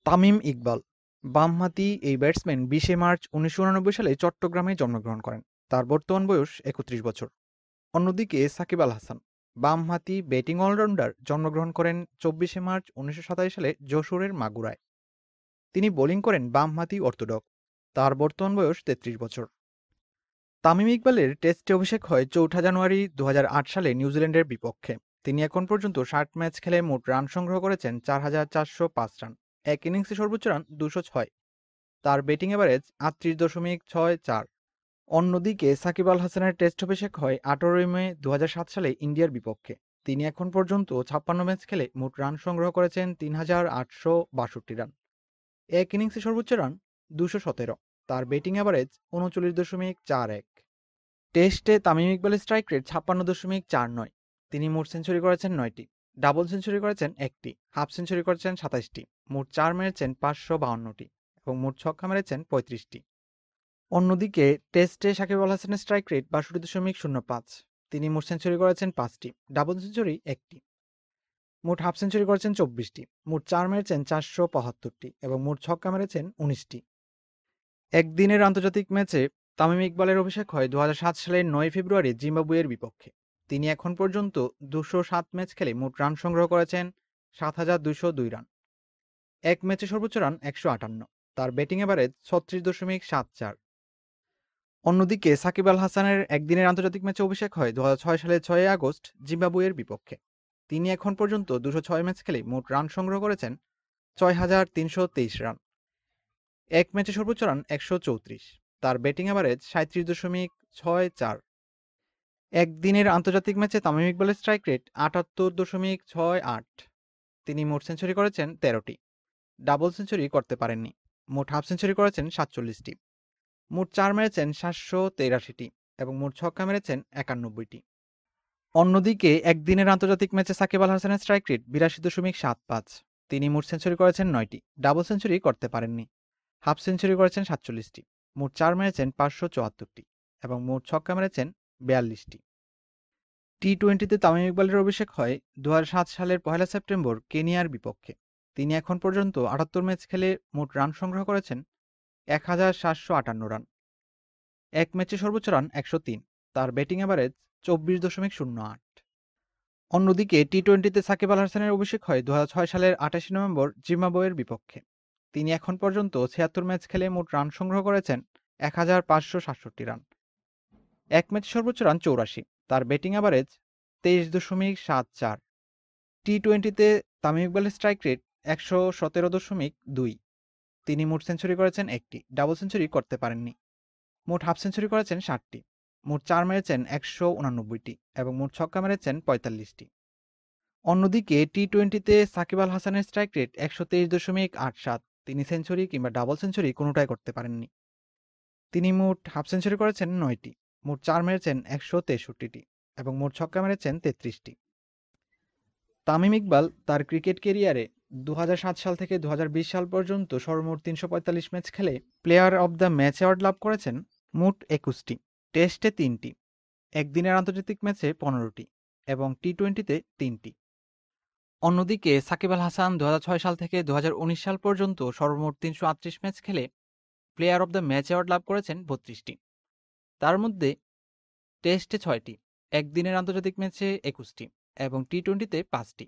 তামিম ইকবাল বামহাতি এই batsman ২০শে March ১৯৮৯ সালে চট্টগ্রামে জন্মগ্রহণ করেন। তার বর্তমান বয়স ৩১ বছর। অন্যদিকে সাকিব আল হাসান বামহাতি ব্যাটিং অলরাউন্ডার জন্মগ্রহণ করেন ২৪শে মার্চ ১৯২৭ সালে যশোরের মাগুরায়। তিনি বোলিং করেন বামহাতি অর্থোডক্স। তার বর্তমান বয়স ৩৩ বছর। তামিম ইকবালের টেস্টে অভিষেক হয় ৪ঠা জানুয়ারি ২০০৮ সালে নিউজিল্যান্ডের বিপক্ষে। তিনি এখন পর্যন্ত ৬০ ম্যাচ খেলে মোট রান সংগ্রহ করেছেন ৪,৪০৫ রান। এক ইনিংসে সর্বোচ্চ রান ২০৬। তার ব্যাটিং এভারেজ ৩৮.৬৪। অন্যদিকে সাকিব আল হাসানের টেস্ট অভিষেক হয় ১৮ই মে ২০০৭ সালে ইন্ডিয়ার বিপক্ষে। তিনি এখন পর্যন্ত ৫৬ ম্যাচ খেলে মোট রান সংগ্রহ করেছেন ৩,৮৬২ রান। এক ইনিংসে সর্বোচ্চ রান ২১৭। তার ব্যাটিং এভারেজ ৩৯.৪১। টেস্টে তামিম ইকবালের স্ট্রাইক রেট ৫৬.৪৯। তিনি মোট সেঞ্চুরি করেছেন ৯টি, ডাবল সেঞ্চুরি করেছেন ১টি, হাফ সেঞ্চুরি করেছেন ২৭টি, মোট ৪ মেরেছেন ৫৫২টি এবং মোট ছক্কা মেরেছেন ৩৫টি। অন্যদিকে টেস্টে সাকিব আল হাসানের স্ট্রাইক রেট ৬২.০৫। তিনি মোট সেঞ্চুরি করেছেন ৫টি, ডাবল সেঞ্চুরি ১টি, মোট হাফ সেঞ্চুরি করেছেন ২৪টি, মোট ৪ মেরেছেন ৪৭৫টি এবং মোট ছক্কা মেরেছেন ১৯টি। একদিনের আন্তর্জাতিক ম্যাচে তামিম ইকবালের অভিষেক হয় ২০০৭ সালের ৯ ফেব্রুয়ারি জিম্বাবুয়ের বিপক্ষে। তিনি এখন পর্যন্ত ২০৭ ম্যাচ খেলে মোট রান সংগ্রহ করেছেন ৭,২০২ রান। এক ম্যাচে সর্বোচ্চ রান ১৫৮। তার ব্যাটিং এভারেজ ৩৬.৭৪। অন্যদিকে সাকিব আল হাসানের একদিনের আন্তর্জাতিক ম্যাচে অভিষেক হয় ২০০৬ সালের ৬ আগস্ট জিম্বাবুয়ের বিপক্ষে। তিনি এখন পর্যন্ত ২০৬ ম্যাচ খেলে মোট রান সংগ্রহ করেছেন ৬,৩২৩ রান। এক ম্যাচে সর্বোচ্চ রান ১৩৪। তার ব্যাটিং এভারেজ ৩৭.৬৪। একদিনের আন্তর্জাতিক ম্যাচে তামিম ইকবালের স্ট্রাইক রেট ৭৮.৬৮। তিনি মোট সেঞ্চুরি করেছেন ১৩টি, ডাবল সেঞ্চুরি করতে পারেননি। মোট হাফ সেঞ্চুরি করেছেন ৪৭টি, মোট ৪ মেরেছেন ৭৮৩টি এবং মোট ছক্কা মেরেছেন ৯১টি। অন্যদিকে একদিনের আন্তর্জাতিক ম্যাচে সাকিব আল হাসানের স্ট্রাইক রেট ৮২.৭৫। তিনি মোট সেঞ্চুরি করেছেন ৯টি, ডাবল সেঞ্চুরি করতে পারেননি। হাফ সেঞ্চুরি করেছেন ৪৭টি, মোট ৪ মেরেছেন ৫৭৪টি এবং মোট ছক্কা মেরেছেন ৪২টি। টি-টোয়েন্টিতে তামিম ইকবালের অভিষেক হয় ২০০৭ সালের ১লা সেপ্টেম্বর কেনিয়ার বিপক্ষে। তিনি এখন পর্যন্ত ৭৮ ম্যাচ খেলে মোট রান সংগ্রহ করেছেন ১,৭৫৮ রান। এক ম্যাচে সর্বোচ্চ রান ১০৩। তার ব্যাটিং এভারেজ ২৪.০৮। অন্যদিকে টি-টোয়েন্টিতে সাকিব আল হাসানের অভিষেক হয় ২০০৬ সালের ২৮ নভেম্বর জিম্বাবুয়ের বিপক্ষে। তিনি এখন পর্যন্ত ৭৬ ম্যাচ খেলে মোট রান সংগ্রহ করেছেন ১,৫৬৭ রান। এক ম্যাচে সর্বোচ্চ রান ৮৪। তার ব্যাটিং এভারেজ ২৩.৭৪। টি-টোয়েন্টিতে তামিম ইকবালের স্ট্রাইক রেট ১১৭.২। তিনি মোট সেঞ্চুরি করেছেন ১টি, ডাবল সেঞ্চুরি করতে পারেননি। মোট হাফ সেঞ্চুরি করেছেন ৬০টি, মোট ৪ মেরেছেন ১৮৯টি এবং মোট ছক্কা মেরেছেন ৪৫টি। অন্যদিকে টি-টোয়েন্টিতে সাকিব আল হাসানের স্ট্রাইক রেট ১২৩.৮৭। তিনি সেঞ্চুরি কিংবা ডাবল সেঞ্চুরি কোনোটাই করতে পারেননি। তিনি মোট হাফ সেঞ্চুরি করেছেন ৯টি, মোট ৪ মেরেছেন ১৬৩টি এবং মোট ছক্কা মেরেছেন ৩৩টি। তামিম ইকবাল তার ক্রিকেট ক্যারিয়ারে ২০০৭ সাল থেকে ২০২০ সাল পর্যন্ত সর্বমোট ৩৪৫ ম্যাচ খেলে player of the match award লাভ করেছেন মোট ২১টি, টেস্টে ৩টি, একদিনের আন্তর্জাতিক ম্যাচে ১৫টি এবং টি-টোয়েন্টিতে ৩টি। অন্যদিকে সাকিব আল হাসান ২০০৬ সাল থেকে ২০১৯ সাল পর্যন্ত সর্বমোট ৩৩৮ ম্যাচ খেলে player of the match award লাভ করেছেন ৩২টি। তার মধ্যে টেস্টে ৬টি, একদিনের আন্তর্জাতিক ম্যাচে ২১টি এবং টি-টোয়েন্টিতে ৫টি।